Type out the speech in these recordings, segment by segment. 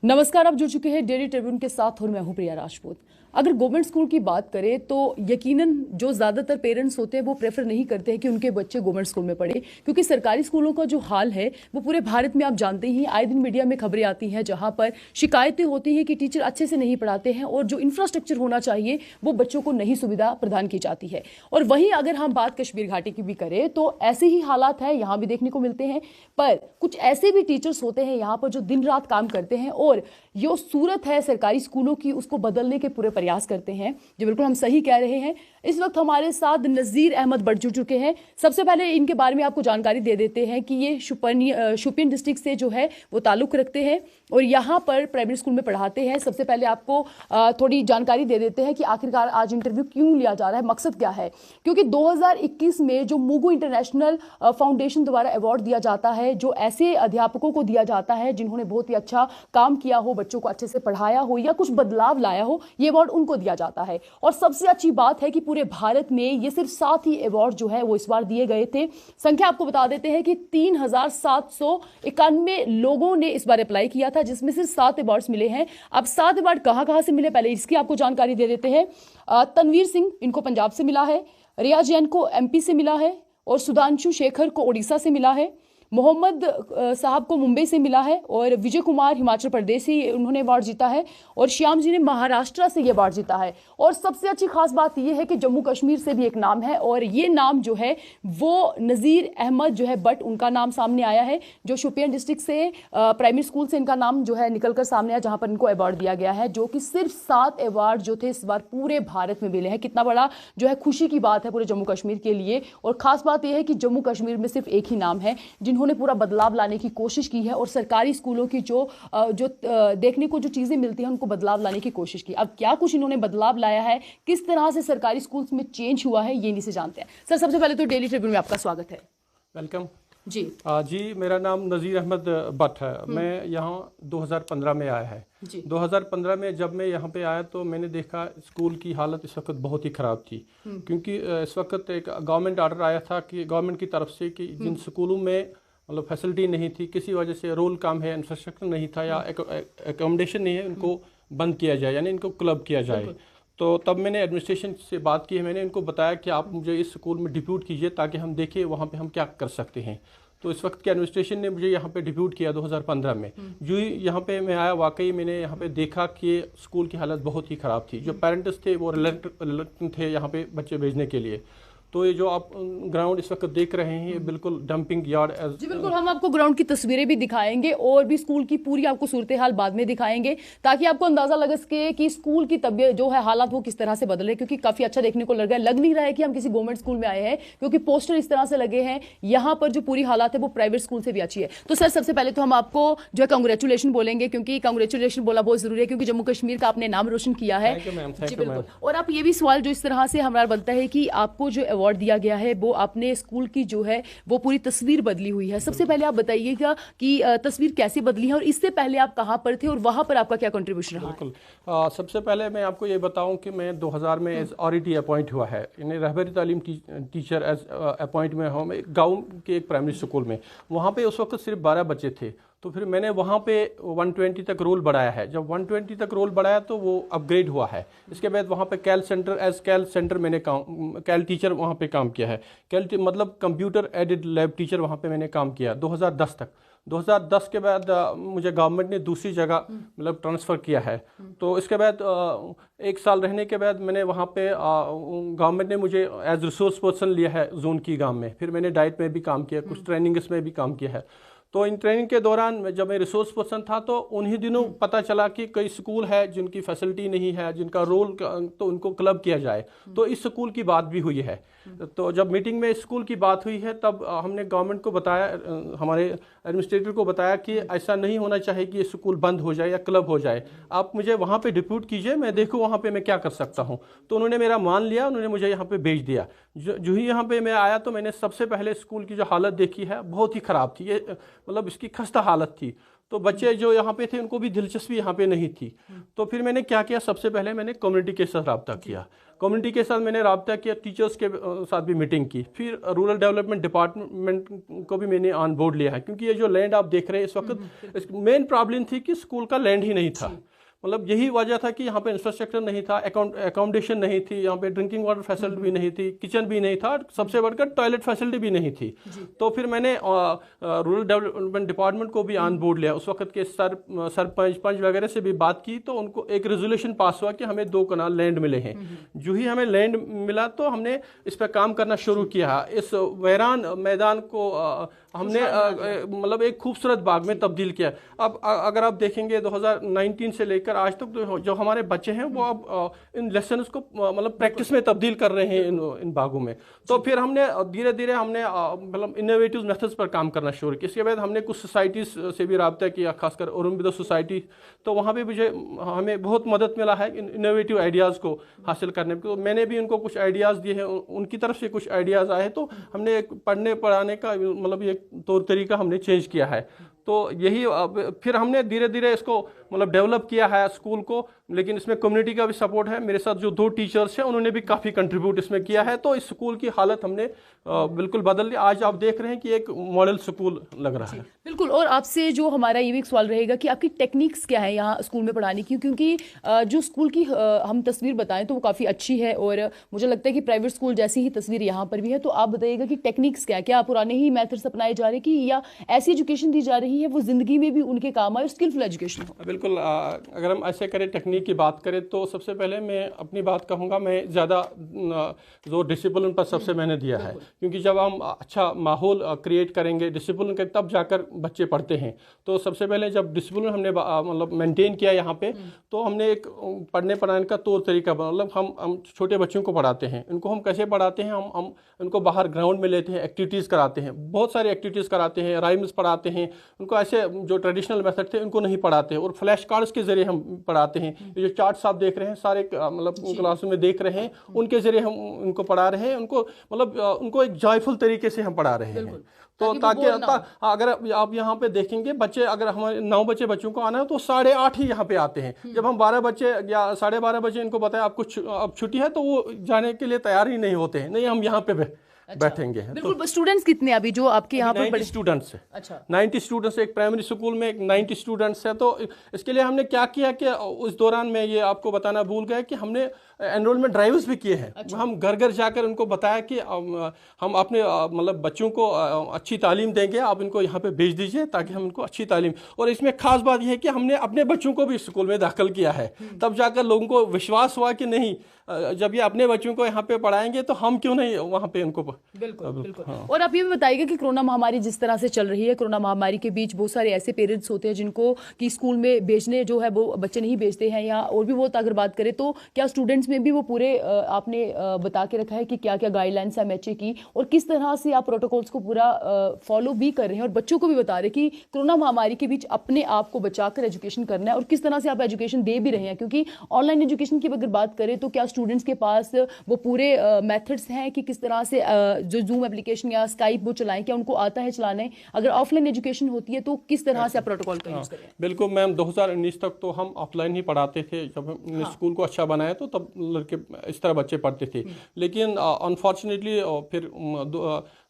नमस्कार, आप जुड़ चुके हैं डेली ट्रिब्यून के साथ और मैं हूं प्रिया राजपूत। अगर गवर्नमेंट स्कूल की बात करें तो यकीनन जो ज़्यादातर पेरेंट्स होते हैं वो प्रेफर नहीं करते हैं कि उनके बच्चे गवर्नमेंट स्कूल में पढ़े, क्योंकि सरकारी स्कूलों का जो हाल है वो पूरे भारत में आप जानते ही, आए दिन मीडिया में खबरें आती हैं जहां पर शिकायतें होती हैं कि टीचर अच्छे से नहीं पढ़ाते हैं और जो इंफ्रास्ट्रक्चर होना चाहिए वो बच्चों को नहीं सुविधा प्रदान की जाती है। और वहीं अगर हम बात कश्मीर घाटी की भी करें तो ऐसे ही हालात है, यहाँ भी देखने को मिलते हैं। पर कुछ ऐसे भी टीचर्स होते हैं यहाँ पर जो दिन रात काम करते हैं और जो सूरत है सरकारी स्कूलों की उसको बदलने के पूरे प्रयास करते हैं। जो बिल्कुल हम सही कह रहे हैं। इस वक्त हमारे साथ नज़ीर अहमद बढ़ चुके हैं। सबसे पहले इनके बारे में आपको जानकारी दे देते हैं कि ये शोपियान डिस्ट्रिक्ट से जो है वो ताल्लुक रखते हैं और यहाँ पर प्राइमरी स्कूल में पढ़ाते हैं। सबसे पहले आपको थोड़ी जानकारी दे देते हैं कि आखिरकार आज इंटरव्यू क्यों लिया जा रहा है, मकसद क्या है। क्योंकि 2021 में जो मुगु इंटरनेशनल फाउंडेशन द्वारा अवार्ड दिया जाता है, जो ऐसे अध्यापकों को दिया जाता है जिन्होंने बहुत ही अच्छा काम किया हो, बच्चों को अच्छे से पढ़ाया हो या कुछ बदलाव लाया हो, ये अवार्ड उनको दिया जाता है। और सबसे अच्छी बात है कि पूरे भारत में ये सिर्फ 7 ही अवार्ड जो है वो इस बार दिए गए थे। संख्या आपको बता देते हैं कि 3791 लोगों ने इस बार अप्लाई किया था, जिसमें सिर्फ 7 अवार्ड्स मिले हैं। अब 7 अवार्ड कहां से मिले, पहले इसकी आपको जानकारी दे देते हैं। तनवीर सिंह इनको पंजाब से मिला है, रिया जैन को एमपी से मिला है और सुधांशु शेखर को उड़ीसा से मिला है, मोहम्मद साहब को मुंबई से मिला है और विजय कुमार हिमाचल प्रदेश से उन्होंने अवार्ड जीता है और श्याम जी ने महाराष्ट्र से ये अवार्ड जीता है। और सबसे अच्छी खास बात यह है कि जम्मू कश्मीर से भी एक नाम है और ये नाम जो है वो नज़ीर अहमद जो है बट उनका नाम सामने आया है, जो शोपियान डिस्ट्रिक्ट से प्राइमरी स्कूल से इनका नाम जो है निकलकर सामने आया, जहां पर इनको अवार्ड दिया गया है, जो कि सिर्फ 7 अवार्ड जो थे इस बार पूरे भारत में मिले हैं। कितना बड़ा जो है खुशी की बात है पूरे जम्मू कश्मीर के लिए। और खास बात यह है कि जम्मू कश्मीर में सिर्फ एक ही नाम है जिन्होंने पूरा बदलाव लाने की कोशिश की है और सरकारी स्कूलों की जो देखने को जो चीजें मिलती हैं उनको बदलाव लाने की कोशिश की। अब क्या कुछ इन्होंने बदलाव लाया है, किस तरह से सरकारी स्कूल्स में चेंज हुआ है, ये इनसे जानते हैं। सर, सबसे पहले तो डेली ट्रिब्यून में आपका स्वागत है। वेलकम जी। जी, मेरा नाम नज़ीर अहमद भट्ट है। मैं यहाँ 2015 में आया है। 2015 में जब मैं यहाँ पे आया तो मैंने देखा स्कूल की हालत इस वक्त बहुत ही ख़राब थी, क्योंकि इस वक्त एक गवर्नमेंट ऑर्डर आया था कि गवर्नमेंट की तरफ से कि जिन स्कूलों में मतलब फैसिलिटी नहीं थी, किसी वजह से रोल काम है, इंफ्रास्ट्रक्चर नहीं था या एकोमोडेशन नहीं है, उनको बंद किया जाए, यानी इनको क्लब किया जाए। तो तब मैंने एडमिनिस्ट्रेशन से बात की है, मैंने इनको बताया कि आप मुझे इस स्कूल में डिप्यूट कीजिए ताकि हम देखें वहाँ पे हम क्या कर सकते हैं। तो इस वक्त के एडमिनिस्ट्रेशन ने मुझे यहाँ पे डिप्यूट किया 2015 में। जो ही यहाँ पे मैं आया, वाकई मैंने यहाँ पे देखा कि स्कूल की हालत बहुत ही ख़राब थी। जो पेरेंट्स थे वो रिलेक्टेंट थे यहाँ पे बच्चे भेजने के लिए। तो ये जो आप ग्राउंड इस वक्त देख रहे हैं ये बिल्कुल डंपिंग यार्ड। जी बिल्कुल, हम आपको ग्राउंड की तस्वीरें भी दिखाएंगे और भी स्कूल की पूरी आपको सूरत हाल बाद में दिखाएंगे, ताकि आपको अंदाजा लग सके कि स्कूल की तबीयत जो है हालात वो किस तरह से बदल रहे। क्योंकि काफी अच्छा देखने को लग नहीं रहा है कि हम किसी गवर्नमेंट स्कूल में आए हैं, क्योंकि पोस्टर इस तरह से लगे हैं। यहाँ पर जो पूरी हालात है वो प्राइवेट स्कूल से भी अच्छी है। तो सर, सबसे पहले तो हम आपको जो है कांग्रेचुलेशन बोलेंगे, क्योंकि कांग्रेचुलेशन बोला बहुत जरूरी है, क्योंकि जम्मू कश्मीर का आपने नाम रोशन किया है। जी बिल्कुल। और आप ये भी सवाल जो इस तरह से हमारा बनता है कि आपको जो अवार्ड दिया गया है वो आपने स्कूल की जो है वो पूरी तस्वीर बदली हुई है। सबसे पहले आप बताइएगा कि तस्वीर कैसे बदली है और इससे पहले आप कहां पर थे और वहां पर आपका क्या कंट्रीब्यूशन रहा? बिल्कुल। सबसे पहले मैं आपको ये बताऊं कि मैं 2000 में एज RET अपॉइंट हुआ है, यानी रहबरी तालीम टीचर एज अपॉइंट में हूँ गाँव के एक प्राइमरी स्कूल में। वहाँ पे उस वक्त सिर्फ 12 बच्चे थे। तो फिर मैंने वहाँ पे 120 तक रोल बढ़ाया है। जब 120 तक रोल बढ़ाया तो वो अपग्रेड हुआ है। इसके बाद वहाँ पे कैल सेंटर मैंने कैल टीचर वहाँ पे काम किया है। मतलब कंप्यूटर एडेड लैब टीचर वहाँ पे मैंने काम किया 2010 तक। 2010 के बाद मुझे गवर्नमेंट ने दूसरी जगह मतलब ट्रांसफ़र किया है। तो इसके बाद 1 साल रहने के बाद मैंने वहाँ पे गवर्नमेंट ने मुझे एज रिसोर्स पर्सन लिया है जोन की गाँव में। फिर मैंने डाइट में भी काम किया, कुछ ट्रेनिंग्स में भी काम किया है। तो इन ट्रेनिंग के दौरान जब मैं रिसोर्स पर्सन था तो उन्हीं दिनों पता चला कि कई स्कूल है जिनकी फैसिलिटी नहीं है, जिनका रोल तो उनको क्लब किया जाए। तो इस स्कूल की बात भी हुई है। तो जब मीटिंग में स्कूल की बात हुई है तब हमने गवर्नमेंट को बताया, हमारे एडमिनिस्ट्रेटर को बताया कि ऐसा नहीं होना चाहिए कि ये स्कूल बंद हो जाए या क्लब हो जाए। आप मुझे वहाँ पे डिप्यूट कीजिए, मैं देखूँ वहाँ पे मैं क्या कर सकता हूँ। तो उन्होंने मेरा मान लिया, उन्होंने मुझे यहाँ पे भेज दिया। जो ही यहाँ पे मैं आया तो मैंने सबसे पहले स्कूल की जो हालत देखी है बहुत ही ख़राब थी। ये मतलब इसकी खस्ता हालत थी। तो बच्चे जो यहाँ पे थे उनको भी दिलचस्पी यहाँ पे नहीं थी। तो फिर मैंने क्या किया, सबसे पहले मैंने कम्युनिटी के साथ रब्ता किया, कम्युनिटी के साथ मैंने रब्ता किया, टीचर्स के साथ भी मीटिंग की, फिर रूरल डेवलपमेंट डिपार्टमेंट को भी मैंने ऑन बोर्ड लिया है, क्योंकि ये जो लैंड आप देख रहे हैं इस वक्त, मेन प्रॉब्लम थी कि स्कूल का लैंड ही नहीं था। मतलब यही वजह था कि यहाँ पे इंफ्रास्ट्रक्चर नहीं था, अकोमोडेशन नहीं थी, यहाँ पे ड्रिंकिंग वाटर फैसिलिटी भी नहीं थी, किचन भी नहीं था, सबसे बढ़कर टॉयलेट फैसिलिटी भी नहीं थी। तो फिर मैंने रूरल डेवलपमेंट डिपार्टमेंट को भी ऑन बोर्ड लिया, उस वक्त के सरपंच पंच वगैरह से भी बात की, तो उनको एक रेजोल्यूशन पास हुआ कि हमें 2 कनाल लैंड मिले हैं। जो ही हमें लैंड मिला तो हमने इस पर काम करना शुरू किया। इस वीरान मैदान को हमने मतलब एक खूबसूरत बाग में तब्दील किया। अब अगर आप देखेंगे 2019 से लेकर आज तक तो जो हमारे बच्चे हैं वो अब इन लेसन्स को मतलब प्रैक्टिस में तब्दील कर रहे हैं इन बागों में। तो फिर हमने धीरे धीरे हमने मतलब इनोवेटिव मेथड्स पर काम करना शुरू किया। इसके बाद हमने कुछ सोसाइटीज़ से भी रब्ता किया, खासकर उरुम्बिदा सोसाइटी, तो वहाँ भी हमें बहुत मदद मिला है इनोवेटिव आइडियाज़ को हासिल करने में। तो मैंने भी उनको कुछ आइडियाज़ दिए हैं, उनकी तरफ से कुछ आइडियाज़ आए, तो हमने पढ़ने पढ़ाने का मतलब ये तौर तरीका हमने चेंज किया है। तो यही फिर हमने धीरे धीरे इसको मतलब डेवलप किया है स्कूल को, लेकिन इसमें कम्युनिटी का भी सपोर्ट है। मेरे साथ जो 2 टीचर्स हैं उन्होंने भी काफ़ी कंट्रीब्यूट इसमें किया है, तो इस स्कूल की हालत हमने बिल्कुल बदल दी। आज आप देख रहे हैं कि एक मॉडल स्कूल लग रहा है। बिल्कुल। और आपसे जो हमारा ये भी एक सवाल रहेगा कि आपकी टेक्निक्स क्या है यहाँ स्कूल में पढ़ाने की, क्योंकि जो स्कूल की हम तस्वीर बताएं तो वो काफ़ी अच्छी है, और मुझे लगता है कि प्राइवेट स्कूल जैसी ही तस्वीर यहाँ पर भी है। तो आप बताइएगा कि टेक्निक्स क्या है, क्या पुराने ही मेथड्स अपनाए जा रहे हैं कि या ऐसी एजुकेशन दी जा रही है वो जिंदगी में भी उनके काम आए और स्किलफुल एजुकेशन हो? बिल्कुल। अगर हम ऐसे करें, टेक्निक की बात करें, तो सबसे पहले मैं अपनी बात कहूँगा, मैं ज़्यादा जो डिसिप्लिन पर सबसे मैंने दिया है, क्योंकि जब हम अच्छा माहौल क्रिएट करेंगे डिसिप्लिन के, तब जाकर बच्चे पढ़ते हैं। तो सबसे पहले जब डिसिप्लिन हमने मतलब मेंटेन किया यहाँ पे, तो हमने एक पढ़ने पढ़ाने का तौर तरीका बना। मतलब हम छोटे बच्चों को पढ़ाते हैं, इनको हम कैसे पढ़ाते हैं, हम उनको बाहर ग्राउंड में लेते हैं, एक्टिविटीज़ कराते हैं, बहुत सारी एक्टिविटीज़ कराते हैं, राइम्स पढ़ाते हैं उनको। ऐसे जो ट्रेडिशनल मेथड थे उनको नहीं पढ़ाते हैं, और फ्लैश कार्ड्स के जरिए हम पढ़ाते हैं। ये जो चार्ट्स आप देख रहे हैं सारे मतलब क्लास में देख रहे हैं, उनके जरिए हम उनको पढ़ा रहे हैं, उनको मतलब उनको एक जॉयफुल तरीके से हम पढ़ा रहे हैं। तो ताकि अगर आप यहाँ पे देखेंगे बच्चे, अगर हमारे 9 बच्चों को आना है तो 8:30 ही यहाँ पे आते हैं। जब हम 12 बच्चे या 12:30 बजे इनको बताया आपको अब छुट्टी है, तो वो जाने के लिए तैयार ही नहीं होते हैं, नहीं हम यहाँ पे बैठेंगे। बिल्कुल। तो स्टूडेंट्स कितने अभी जो आपके यहाँ पर 90 स्टूडेंट्स है। अच्छा, 90 स्टूडेंट्स, एक प्राइमरी स्कूल में 90 स्टूडेंट्स हैं। तो इसके लिए हमने क्या किया कि उस दौरान मैं ये आपको बताना भूल गया कि हमने एनरोलमेंट ड्राइव्स भी किए हैं। अच्छा। हम घर घर जाकर उनको बताया कि हम अपने मतलब बच्चों को अच्छी तालीम देंगे, आप इनको यहाँ पे भेज दीजिए ताकि हम इनको अच्छी तालीम। और इसमें खास बात यह है कि हमने अपने बच्चों को भी स्कूल में दाखिल किया है, तब जाकर लोगों को विश्वास हुआ कि नहीं, जब ये अपने बच्चों को यहाँ पे पढ़ाएंगे तो हम क्यों नहीं वहाँ पे उनको। बिल्कुल। हाँ। और आप ये भी बताइएगा कि कोरोना महामारी जिस तरह से चल रही है, कोरोना महामारी के बीच बहुत सारे ऐसे पेरेंट्स होते हैं जिनको कि स्कूल में भेजने जो है वो बच्चे नहीं भेजते हैं, या और भी बहुत अगर बात करें तो क्या स्टूडेंट्स में भी वो पूरे आपने बता के रखा है कि क्या क्या गाइडलाइंस है एमएचए की, और किस तरह से आप प्रोटोकॉल्स को पूरा फॉलो भी कर रहे हैं, और बच्चों को भी बता रहे हैं कि कोरोना महामारी के बीच अपने आप को बचाकर एजुकेशन करना है, और किस तरह से आप एजुकेशन दे भी रहे हैं? क्योंकि ऑनलाइन एजुकेशन की अगर बात करें तो क्या स्टूडेंट्स के पास वो पूरे मेथड्स हैं कि किस तरह से जो जूम एप्लीकेशन या स्काइप वो चलाएं, क्या उनको आता है चलाने? अगर ऑफलाइन एजुकेशन होती है तो किस तरह से आप प्रोटोकॉल का यूज करें? बिल्कुल मैम, 2019 तक तो हम ऑफलाइन ही पढ़ाते थे। जब हमने स्कूल को अच्छा बनाया तो तब लड़के इस तरह बच्चे पढ़ते थे, लेकिन अनफॉर्चुनेटली फिर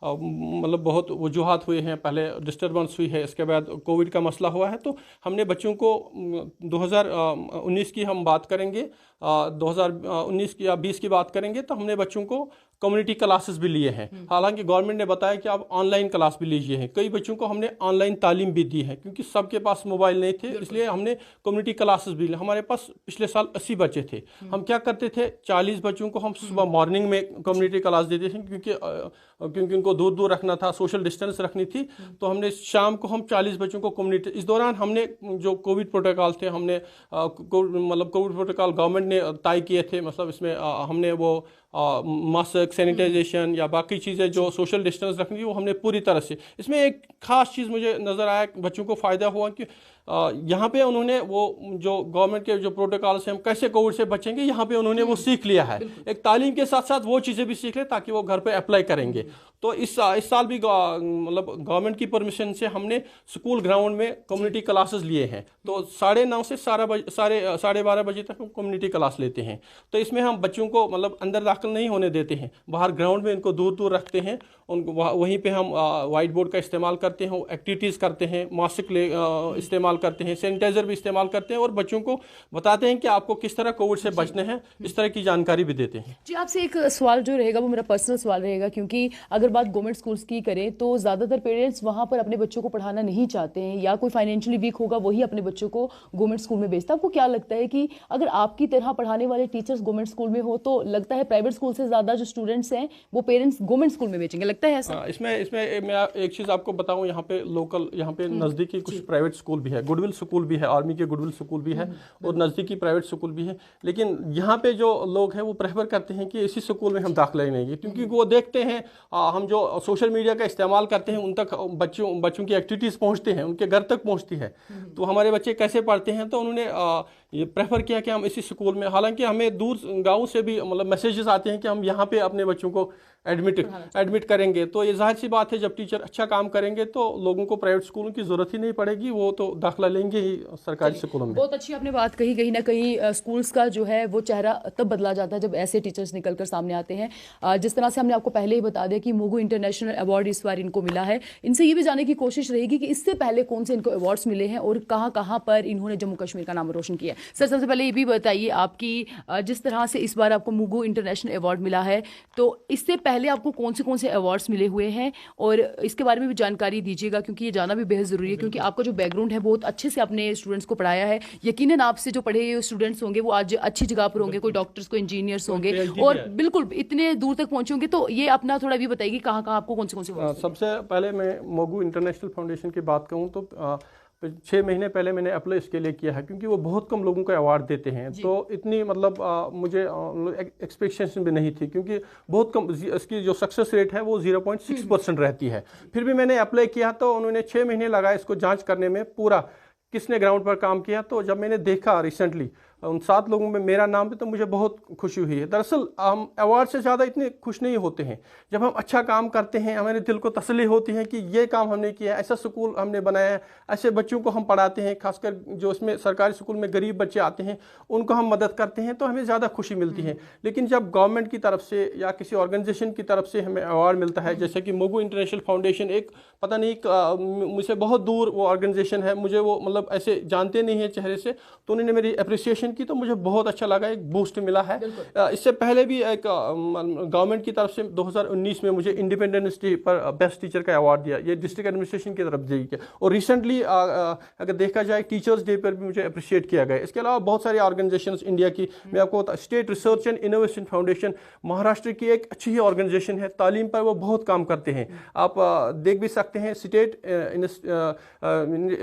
मतलब बहुत वजूहात हुए हैं। पहले डिस्टर्बेंस हुई है, इसके बाद कोविड का मसला हुआ है, तो हमने बच्चों को 2019 की हम बात करेंगे, 2019 की या 20 की बात करेंगे, तो हमने बच्चों को कम्युनिटी क्लासेस भी लिए हैं। हालांकि गवर्नमेंट ने बताया कि आप ऑनलाइन क्लास भी लीजिए हैं। कई बच्चों को हमने ऑनलाइन तालीम भी दी है, क्योंकि सबके पास मोबाइल नहीं थे, इसलिए हमने कम्युनिटी क्लासेस भी ली। हमारे पास पिछले साल 80 बच्चे थे। हम क्या करते थे, 40 बच्चों को हम सुबह मॉर्निंग में कम्युनिटी क्लास देते थे, क्योंकि उनको दूर दूर रखना था, सोशल डिस्टेंस रखनी थी। तो हमने शाम को हम 40 बच्चों को कम्युनिटी, इस दौरान हमने जो कोविड प्रोटोकॉल थे, हमने मतलब कोविड प्रोटोकॉल गवर्नमेंट ने तय किए थे। मतलब इसमें हमने वो मास्क, सैनिटाइजेशन या बाकी चीज़ें जो सोशल डिस्टेंस रखनी थी वो हमने पूरी तरह से। इसमें एक खास चीज़ मुझे नज़र आया, बच्चों को फ़ायदा हुआ कि यहाँ पे उन्होंने वो जो गवर्नमेंट के जो प्रोटोकॉल से हम कैसे कोविड से बचेंगे, यहाँ पे उन्होंने वो सीख लिया है। एक तालीम के साथ साथ वो चीज़ें भी सीख ले ताकि वो घर पे अप्लाई करेंगे। तो इस साल भी मतलब गवर्नमेंट की परमिशन से हमने स्कूल ग्राउंड में कम्युनिटी क्लासेस लिए हैं। तो 9:30 से 12:30 बजे तक हम कम्युनिटी क्लास लेते हैं। तो इसमें हम बच्चों को मतलब अंदर दाखिल नहीं होने देते हैं, बाहर ग्राउंड में इनको दूर दूर रखते हैं। उनको वहीं पे हम वाइट बोर्ड का इस्तेमाल करते हैं, एक्टिविटीज़ करते हैं, मास्क इस्तेमाल करते हैं, सैनिटाइजर भी इस्तेमाल करते हैं और बच्चों को बताते हैं कि आपको किस तरह कोविड से बचना है, इस तरह की जानकारी भी देते हैं। जी, आपसे एक सवाल जो रहेगा वो मेरा पर्सनल सवाल रहेगा, क्योंकि अगर बात गवर्नमेंट स्कूल्स की करें तो ज़्यादातर पेरेंट्स वहाँ पर अपने बच्चों को पढ़ाना नहीं चाहते हैं, या कोई फाइनेंशियली वीक होगा वही अपने बच्चों को गवर्नमेंट स्कूल में भेजता है। आपको क्या लगता है कि अगर आपकी तरह पढ़ाने वाले टीचर्स गवर्नमेंट स्कूल में हो तो लगता है प्राइवेट स्कूल से ज़्यादा जो स्टूडेंट्स हैं वो पेरेंट्स गवर्नमेंट स्कूल में भेजेंगे, लगता है ऐसा? इसमें मैं एक चीज़ आपको बताऊं, यहाँ पे लोकल, यहाँ पे नज़दीकी कुछ प्राइवेट स्कूल भी है, गुडविल स्कूल भी है, आर्मी के गुडविल स्कूल भी है और नज़दीकी प्राइवेट स्कूल भी है। लेकिन यहाँ पे जो लोग हैं वो प्रेफर करते हैं कि इसी स्कूल में हम दाखिला लेंगे, क्योंकि वो देखते हैं हम जो सोशल मीडिया का इस्तेमाल करते हैं उन तक बच्चों की एक्टिविटीज़ पहुँचते हैं, उनके घर तक पहुँचती है, तो हमारे बच्चे कैसे पढ़ते हैं। तो उन्होंने ये प्रेफर किया कि हम इसी स्कूल में, हालांकि हमें दूर गाँव से भी मतलब मैसेजेस आते हैं कि हम यहाँ पे अपने बच्चों को एडमिट करेंगे। तो ये जाहिर सी बात है, जब टीचर अच्छा काम करेंगे तो लोगों को प्राइवेट स्कूलों की ज़रूरत ही नहीं पड़ेगी, वो तो दाखिला लेंगे ही सरकारी स्कूलों में। बहुत अच्छी आपने बात कही। कहीं ना कहीं स्कूल्स का जो है वो चेहरा तब बदला जाता है जब ऐसे टीचर्स निकलकर सामने आते हैं। जिस तरह से हमने आपको पहले ही बता दिया कि मुगु इंटरनेशनल अवार्ड इस बार इनको मिला है, इनसे ये भी जानने की कोशिश रहेगी कि इससे पहले कौन से इनको अवार्ड्स मिले हैं और कहाँ कहाँ पर इन्होंने जम्मू कश्मीर का नाम रोशन किया है। सर, सबसे पहले ये भी बताइए आपकी जिस तरह से इस बार आपको मुगु इंटरनेशनल अवार्ड मिला है, तो इससे पहले आपको कौन से अवार्ड्स मिले हुए हैं और इसके बारे में भी जानकारी दीजिएगा, क्योंकि ये जानना भी बेहद ज़रूरी है, क्योंकि आपका जो बैकग्राउंड है बहुत अच्छे से अपने स्टूडेंट्स को पढ़ाया है। यकीनन आपसे जो पढ़े हुए स्टूडेंट्स होंगे वो आज अच्छी जगह पर होंगे, कोई डॉक्टर्स, कोई इंजीनियर्स होंगे और बिल्कुल इतने दूर तक पहुंचे होंगे। तो ये अपना थोड़ा भी बताइए कहाँ कहाँ आपको कौन से सबसे पहले मैं मुगु इंटरनेशनल फाउंडेशन की बात कहूँ तो 6 महीने पहले मैंने अप्लाई इसके लिए किया है, क्योंकि वो बहुत कम लोगों को अवार्ड देते हैं। तो इतनी मतलब मुझे एक्सपेक्टेशन भी नहीं थी, क्योंकि बहुत कम इसकी जो सक्सेस रेट है वो 0.6% रहती है। फिर भी मैंने अप्लाई किया तो उन्होंने 6 महीने लगाए इसको जांच करने में, पूरा किसने ग्राउंड पर काम किया। तो जब मैंने देखा रिसेंटली उन 7 लोगों में मेरा नाम है तो मुझे बहुत खुशी हुई है। दरअसल हम अवार्ड से ज़्यादा इतने खुश नहीं होते हैं, जब हम अच्छा काम करते हैं हमारे दिल को तसल्ली होती है कि ये काम हमने किया है, ऐसा स्कूल हमने बनाया है, ऐसे बच्चों को हम पढ़ाते हैं, खासकर जो इसमें सरकारी स्कूल में गरीब बच्चे आते हैं उनको हम मदद करते हैं, तो हमें ज़्यादा खुशी मिलती है। लेकिन जब गवर्नमेंट की तरफ से या किसी ऑर्गेनाइजेशन की तरफ से हमें अवार्ड मिलता है, जैसे कि मुगु इंटरनेशनल फाउंडेशन, एक पता नहीं मुझसे बहुत दूर वो ऑर्गेनाइजेशन है, मुझे वो मतलब ऐसे जानते नहीं है चेहरे से, तो उन्होंने मेरी अप्रिसिएशन की तो मुझे बहुत अच्छा लगा, एक बूस्ट मिला है। इससे पहले भी एक गवर्नमेंट की तरफ से 2019 में मुझे इंडिपेंडेंस डे पर बेस्ट टीचर का अवार्ड दिया, ये डिस्ट्रिक्ट एडमिनिस्ट्रेशन की तरफ से किया। और रिसेंटली अगर देखा जाए टीचर्स डे पर भी मुझे अप्रिशिएट किया गया। इसके अलावा बहुत सारी ऑर्गेनाइजेशंस इंडिया की, मैं आपको state research and innovation foundation Maharashtra की एक अच्छी ही ऑर्गेनाइजेशन है, तालीम पर वो बहुत काम करते हैं। आप देख भी सकते हैं, state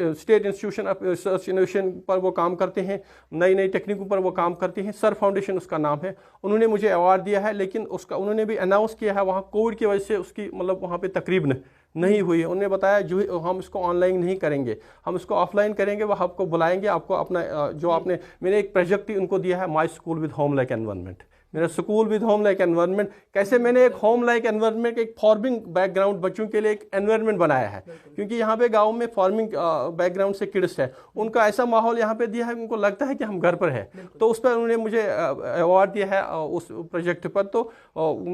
institution of research innovation पर वो काम करते हैं, नई नई टेक्निकों पर वो काम करते हैं। सर फाउंडेशन उसका नाम है, उन्होंने मुझे अवार्ड दिया है, लेकिन उसका उन्होंने भी अनाउंस किया है वहाँ कोविड की वजह से उसकी मतलब वहाँ पे तकरीब नहीं हुई है। उन्होंने बताया जो हम इसको ऑनलाइन नहीं करेंगे, हम इसको ऑफलाइन करेंगे, वह आपको बुलाएंगे, आपको अपना जो आपने, मैंने एक प्रोजेक्ट ही उनको दिया है, my school with home like environment, मेरा school with home like environment. कैसे मैंने एक होम लाइक एनवायरनमेंट, एक फार्मिंग बैकग्राउंड बच्चों के लिए एक एनवायरनमेंट बनाया है, क्योंकि यहाँ पे गांव में फार्मिंग बैकग्राउंड से किड्स है, उनका ऐसा माहौल यहाँ पे दिया है, उनको लगता है कि हम घर पर है। तो उस पर उन्होंने मुझे अवार्ड दिया है उस प्रोजेक्ट पर। तो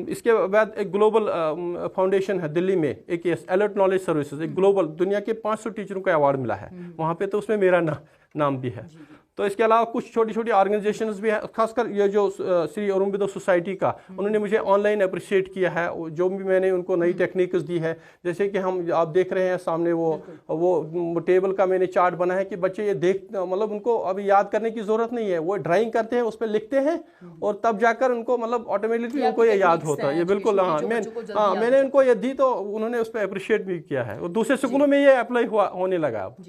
इसके बाद एक ग्लोबल फाउंडेशन है दिल्ली में, एक अलर्ट नॉलेज सर्विसेज, एक ग्लोबल, दुनिया के 500 टीचरों को अवार्ड मिला है वहाँ पे, तो उसमें मेरा नाम भी है। तो इसके अलावा कुछ छोटी छोटी ऑर्गेनाइजेशंस भी है, खासकर ये जो श्री अरुणबिदो सोसाइटी का, उन्होंने मुझे ऑनलाइन अप्रिशिएट किया है, जो भी मैंने उनको नई टेक्निक्स दी है। जैसे कि हम आप देख रहे हैं सामने वो टेबल का मैंने चार्ट बना है कि बच्चे ये देख, मतलब उनको अभी याद करने की ज़रूरत नहीं है, वो ड्राइंग करते हैं, उस पर लिखते हैं और तब जाकर उनको मतलब ऑटोमेटिकली उनको ये याद होता है। ये बिल्कुल, मैंने उनको ये दी तो उन्होंने उस पर अप्रिशिएट भी किया है और दूसरे स्कूलों में ये अप्लाई होने लगा अब।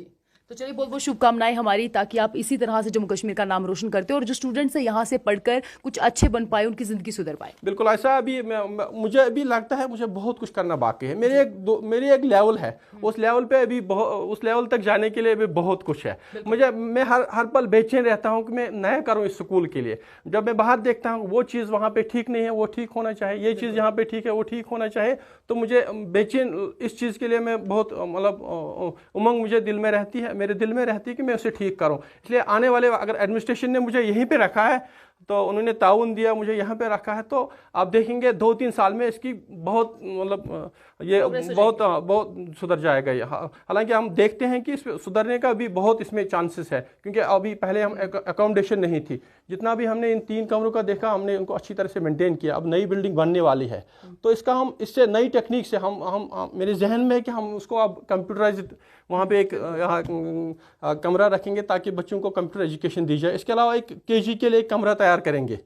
तो चलिए बहुत बहुत शुभकामनाएं हमारी, ताकि आप इसी तरह से जम्मू कश्मीर का नाम रोशन करते हो और जो स्टूडेंट्स है यहाँ से पढ़कर कुछ अच्छे बन पाए, उनकी जिंदगी सुधर पाए। बिल्कुल ऐसा। अभी मुझे अभी लगता है मुझे बहुत कुछ करना बाकी है। मेरी एक लेवल है, उस लेवल पे अभी उस लेवल तक जाने के लिए भी बहुत कुछ है। मैं हर पल बेचैन रहता हूँ कि मैं नया करूँ इस स्कूल के लिए। जब मैं बाहर देखता हूँ वो चीज़ वहाँ पे ठीक नहीं है, वो ठीक होना चाहिए, ये चीज़ यहाँ पे ठीक है, वो ठीक होना चाहिए, तो मुझे बेचैन इस चीज़ के लिए मैं बहुत मतलब उमंग मुझे दिल में रहती है, मेरे दिल में रहती है कि मैं उसे ठीक करूं। इसलिए आने वाले, अगर एडमिनिस्ट्रेशन ने मुझे यहीं पे रखा है तो उन्होंने ताउन दिया, मुझे यहाँ पे रखा है, तो आप देखेंगे 2-3 साल में इसकी बहुत मतलब ये बहुत सुधर जाएगा ये। हालांकि हम देखते हैं कि इस सुधरने का भी बहुत इसमें चांसेस है, क्योंकि अभी पहले हम अकोमोडेशन नहीं थी। जितना भी हमने इन 3 कमरों का देखा, हमने उनको अच्छी तरह से मेंटेन किया। अब नई बिल्डिंग बनने वाली है, तो इसका हम इससे नई टेक्निक से हम मेरे जहन में है कि हम उसको अब कंप्यूटराइज्ड वहाँ पे एक कमरा रखेंगे ताकि बच्चों को कंप्यूटर एजुकेशन दी जाए। इसके अलावा एक केजी के लिए एक कमरा तैयार करेंगे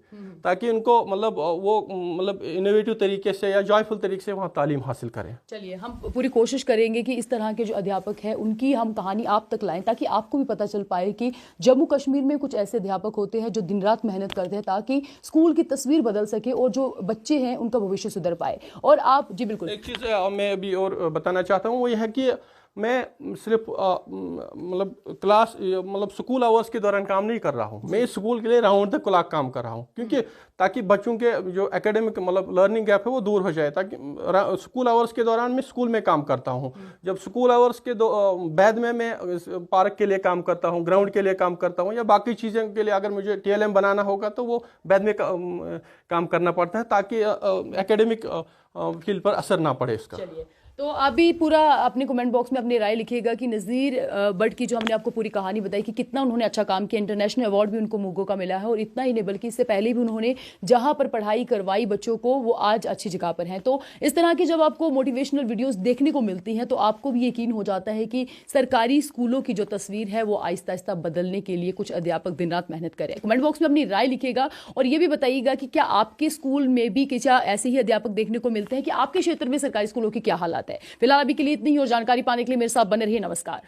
ताकि उनको मतलब इनोवेटिव तरीके से या जॉयफुल तरीके से वहाँ तालीम हासिल करें। चलिए हम पूरी कोशिश करेंगे कि इस तरह के जो अध्यापक हैं उनकी हम कहानी आप तक लाएं, ताकि आपको भी पता चल पाए कि जम्मू कश्मीर में कुछ ऐसे अध्यापक होते हैं जो दिन रात मेहनत करते हैं ताकि स्कूल की तस्वीर बदल सके और जो बच्चे हैं उनका भविष्य सुधर पाए। और आप जी बिल्कुल, एक चीज़ मैं अभी और बताना चाहता हूँ, वो यह है कि मैं सिर्फ मतलब क्लास मतलब स्कूल आवर्स के दौरान काम नहीं कर रहा हूँ। मैं इस स्कूल के लिए राउंड द क्लॉक काम कर रहा हूँ, क्योंकि ताकि बच्चों के जो एकेडमिक मतलब लर्निंग गैप है वो दूर हो जाए। ताकि स्कूल आवर्स के दौरान मैं स्कूल में काम करता हूँ, जब स्कूल आवर्स के बाद में मैं पार्क के लिए काम करता हूँ, ग्राउंड के लिए काम करता हूँ, या बाकी चीज़ों के लिए अगर मुझे TLM बनाना होगा तो वो बाद में काम करना पड़ता है, ताकि एकेडमिक फील्ड पर असर ना पड़े इसका। चलिए तो आप भी पूरा अपने कमेंट बॉक्स में अपनी राय लिखिएगा कि नज़ीर बट की जो हमने आपको पूरी कहानी बताई कि कितना उन्होंने अच्छा काम किया। इंटरनेशनल अवार्ड भी उनको मुगो का मिला है, और इतना ही नहीं बल्कि इससे पहले भी उन्होंने जहां पर पढ़ाई करवाई बच्चों को वो आज अच्छी जगह पर हैं। तो इस तरह की जब आपको मोटिवेशनल वीडियोज़ देखने को मिलती हैं तो आपको भी यकीन हो जाता है कि सरकारी स्कूलों की जो तस्वीर है वो आहिस्ता आहिस्ता बदलने के लिए कुछ अध्यापक दिन रात मेहनत करें। कमेंट बॉक्स में अपनी राय लिखिएगा और ये भी बताइएगा कि क्या आपके स्कूल में भी क्या ऐसे ही अध्यापक देखने को मिलते हैं, कि आपके क्षेत्र में सरकारी स्कूलों की क्या हालात है। फिलहाल अभी के लिए इतनी ही, और जानकारी पाने के लिए मेरे साथ बने रहिए। नमस्कार।